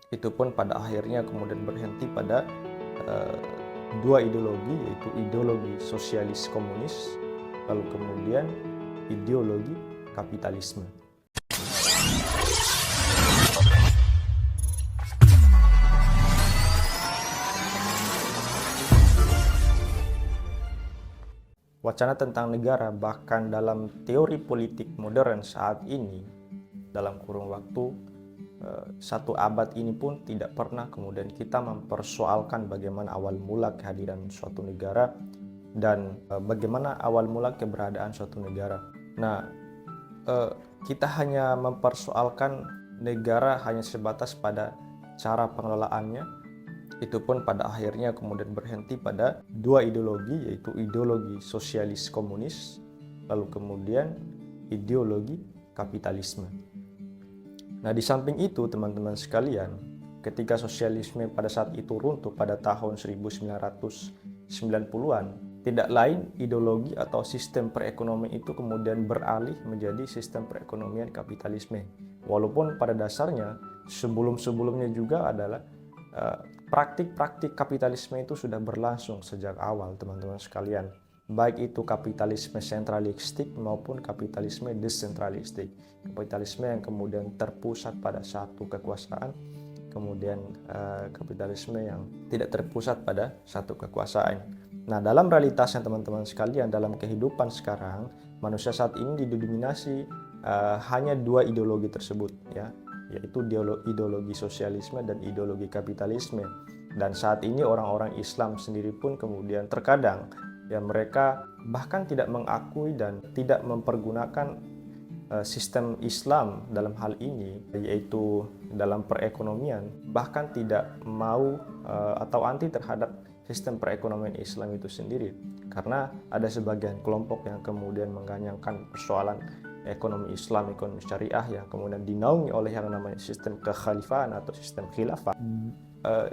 Itu pun pada akhirnya kemudian berhenti pada eh, dua ideologi, yaitu ideologi sosialis komunis, lalu kemudian ideologi kapitalisme. Wacana tentang negara bahkan dalam teori politik modern saat ini, dalam kurun waktu 1 abad ini pun tidak pernah kemudian kita mempersoalkan bagaimana awal mula kehadiran suatu negara dan bagaimana awal mula keberadaan suatu negara. Nah, kita hanya mempersoalkan negara hanya sebatas pada cara pengelolaannya. Itu pun pada akhirnya kemudian berhenti pada dua ideologi, yaitu ideologi sosialis komunis, lalu kemudian ideologi kapitalisme. Nah, di samping itu teman-teman sekalian, ketika sosialisme pada saat itu runtuh pada tahun 1990-an, tidak lain ideologi atau sistem perekonomian itu kemudian beralih menjadi sistem perekonomian kapitalisme. Walaupun pada dasarnya sebelum-sebelumnya juga adalah praktik-praktik kapitalisme itu sudah berlangsung sejak awal, teman-teman sekalian. Baik itu kapitalisme sentralistik maupun kapitalisme desentralistik. Kapitalisme yang kemudian terpusat pada satu kekuasaan, kemudian kapitalisme yang tidak terpusat pada satu kekuasaan. Nah, dalam realitasnya teman-teman sekalian, dalam kehidupan sekarang, manusia saat ini didominasi hanya dua ideologi tersebut, ya, yaitu ideologi sosialisme dan ideologi kapitalisme. Dan saat ini orang-orang Islam sendiri pun kemudian terkadang ya mereka bahkan tidak mengakui dan tidak mempergunakan sistem Islam dalam hal ini, yaitu dalam perekonomian, bahkan tidak mau atau anti terhadap sistem perekonomian Islam itu sendiri, karena ada sebagian kelompok yang kemudian menganyangkan persoalan ekonomi Islam, ekonomi syariah yang kemudian dinaungi oleh yang namanya sistem kekhalifahan atau sistem khilafah.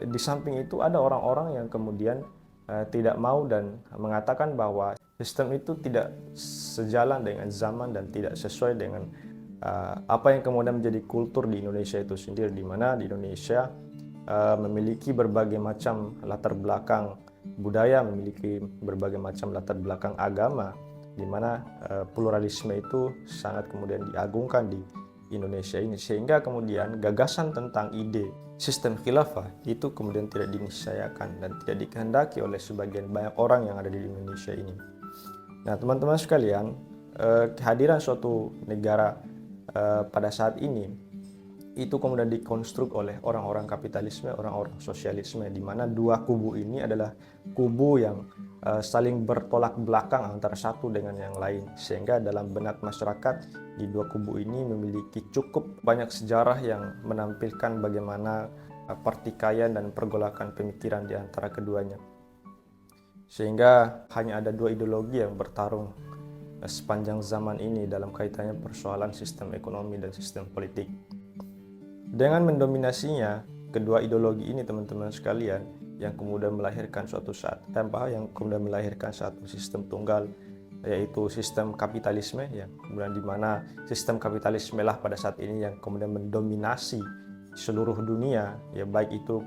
Di samping itu ada orang-orang yang kemudian tidak mau dan mengatakan bahwa sistem itu tidak sejalan dengan zaman dan tidak sesuai dengan apa yang kemudian menjadi kultur di Indonesia itu sendiri, di mana di Indonesia memiliki berbagai macam latar belakang budaya, memiliki berbagai macam latar belakang agama, di mana pluralisme itu sangat kemudian diagungkan di Indonesia ini, sehingga kemudian gagasan tentang ide sistem khilafah itu kemudian tidak diniscayakan dan tidak dikehendaki oleh sebagian banyak orang yang ada di Indonesia ini. Nah, teman-teman sekalian, kehadiran suatu negara pada saat ini itu kemudian dikonstruk oleh orang-orang kapitalisme, orang-orang sosialisme, di mana dua kubu ini adalah kubu yang saling bertolak belakang antara satu dengan yang lain, sehingga dalam benak masyarakat di dua kubu ini memiliki cukup banyak sejarah yang menampilkan bagaimana pertikaian dan pergolakan pemikiran di antara keduanya, sehingga hanya ada dua ideologi yang bertarung sepanjang zaman ini dalam kaitannya persoalan sistem ekonomi dan sistem politik. Dengan mendominasinya kedua ideologi ini, teman-teman sekalian, yang kemudian melahirkan yang kemudian melahirkan satu sistem tunggal, yaitu sistem kapitalisme, ya, kemudian di mana sistem kapitalisme lah pada saat ini yang kemudian mendominasi seluruh dunia, ya, baik itu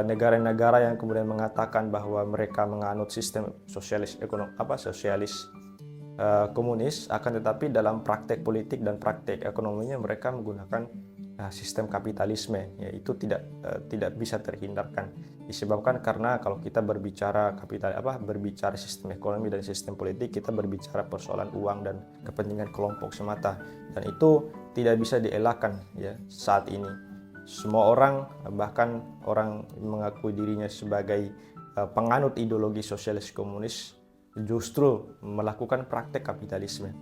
negara-negara yang kemudian mengatakan bahwa mereka menganut sistem sosialis komunis, akan tetapi dalam praktek politik dan praktek ekonominya mereka menggunakan sistem kapitalisme, yaitu tidak bisa terhindarkan, disebabkan karena kalau kita berbicara berbicara sistem ekonomi dan sistem politik, kita berbicara persoalan uang dan kepentingan kelompok semata, dan itu tidak bisa dielakkan, ya, saat ini. Semua orang, bahkan orang mengakui dirinya sebagai penganut ideologi sosialis komunis, justru melakukan praktek kapitalisme.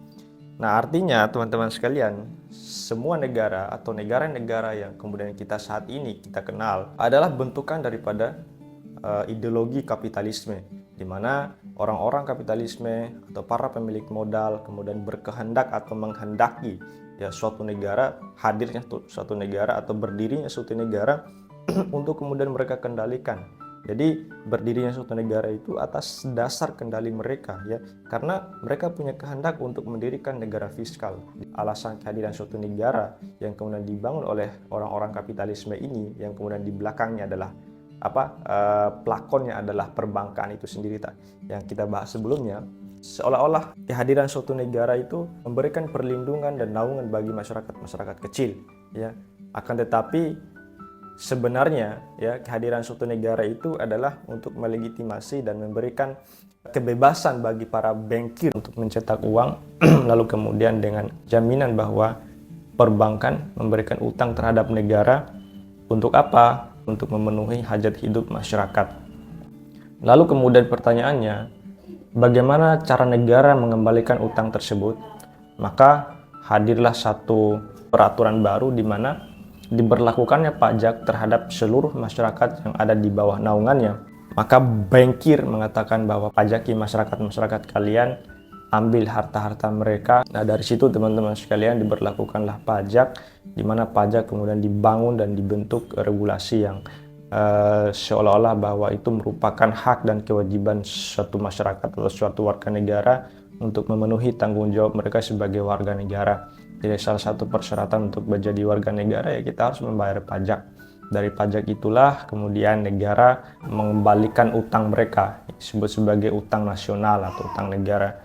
Nah, artinya teman-teman sekalian, semua negara atau negara-negara yang kemudian kita saat ini kita kenal adalah bentukan daripada ideologi kapitalisme, di mana orang-orang kapitalisme atau para pemilik modal kemudian berkehendak atau menghendaki, ya, suatu negara, hadirnya suatu negara atau berdirinya suatu negara untuk kemudian mereka kendalikan, Jadi berdirinya suatu negara itu atas dasar kendali mereka ya, karena mereka punya kehendak untuk mendirikan negara fiskal. Alasan kehadiran suatu negara yang kemudian dibangun oleh orang-orang kapitalisme ini, yang kemudian di belakangnya adalah pelakonnya adalah perbankan itu sendiri yang kita bahas sebelumnya. Seolah-olah kehadiran suatu negara itu memberikan perlindungan dan naungan bagi masyarakat kecil ya. Akan tetapi sebenarnya ya, kehadiran suatu negara itu adalah untuk melegitimasi dan memberikan kebebasan bagi para bankir untuk mencetak uang lalu kemudian dengan jaminan bahwa perbankan memberikan utang terhadap negara untuk apa? Untuk memenuhi hajat hidup masyarakat. Lalu kemudian pertanyaannya, bagaimana cara negara mengembalikan utang tersebut? Maka hadirlah satu peraturan baru di mana diberlakukannya pajak terhadap seluruh masyarakat yang ada di bawah naungannya. Maka bankir mengatakan bahwa pajaki masyarakat kalian, ambil harta-harta mereka. Nah, dari situ teman-teman sekalian diberlakukanlah pajak, di mana pajak kemudian dibangun dan dibentuk regulasi yang seolah-olah bahwa itu merupakan hak dan kewajiban suatu masyarakat atau suatu warga negara untuk memenuhi tanggung jawab mereka sebagai warga negara. Jadi salah satu persyaratan untuk menjadi warga negara ya kita harus membayar pajak. Dari pajak itulah kemudian negara mengembalikan utang mereka, disebut sebagai utang nasional atau utang negara.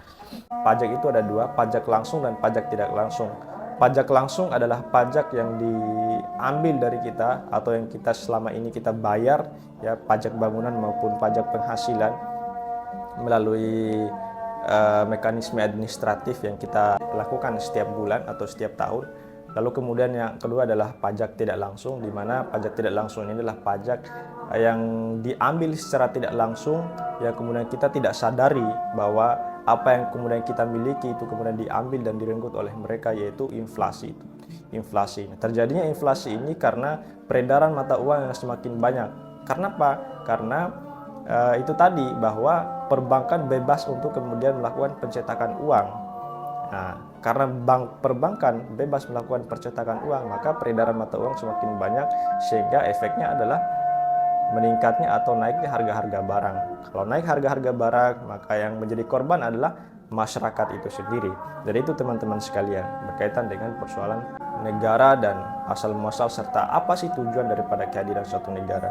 Pajak itu ada dua, pajak langsung dan pajak tidak langsung. Pajak langsung adalah pajak yang diambil dari kita atau yang kita selama ini kita bayar ya, pajak bangunan maupun pajak penghasilan melalui mekanisme administratif yang kita lakukan setiap bulan atau setiap tahun. Lalu kemudian yang kedua adalah pajak tidak langsung, di mana pajak tidak langsung ini adalah pajak yang diambil secara tidak langsung ya, kemudian kita tidak sadari bahwa apa yang kemudian kita miliki itu kemudian diambil dan direnggut oleh mereka, yaitu inflasi. Inflasi. Terjadinya inflasi ini karena peredaran mata uang yang semakin banyak. Karena apa? Karena itu tadi bahwa perbankan bebas untuk kemudian melakukan pencetakan uang. Nah, karena perbankan bebas melakukan percetakan uang, maka peredaran mata uang semakin banyak, sehingga efeknya adalah meningkatnya atau naiknya harga-harga barang. Kalau naik harga-harga barang, maka yang menjadi korban adalah masyarakat itu sendiri. Jadi itu teman-teman sekalian, berkaitan dengan persoalan negara dan asal-muasal serta apa sih tujuan daripada kehadiran suatu negara.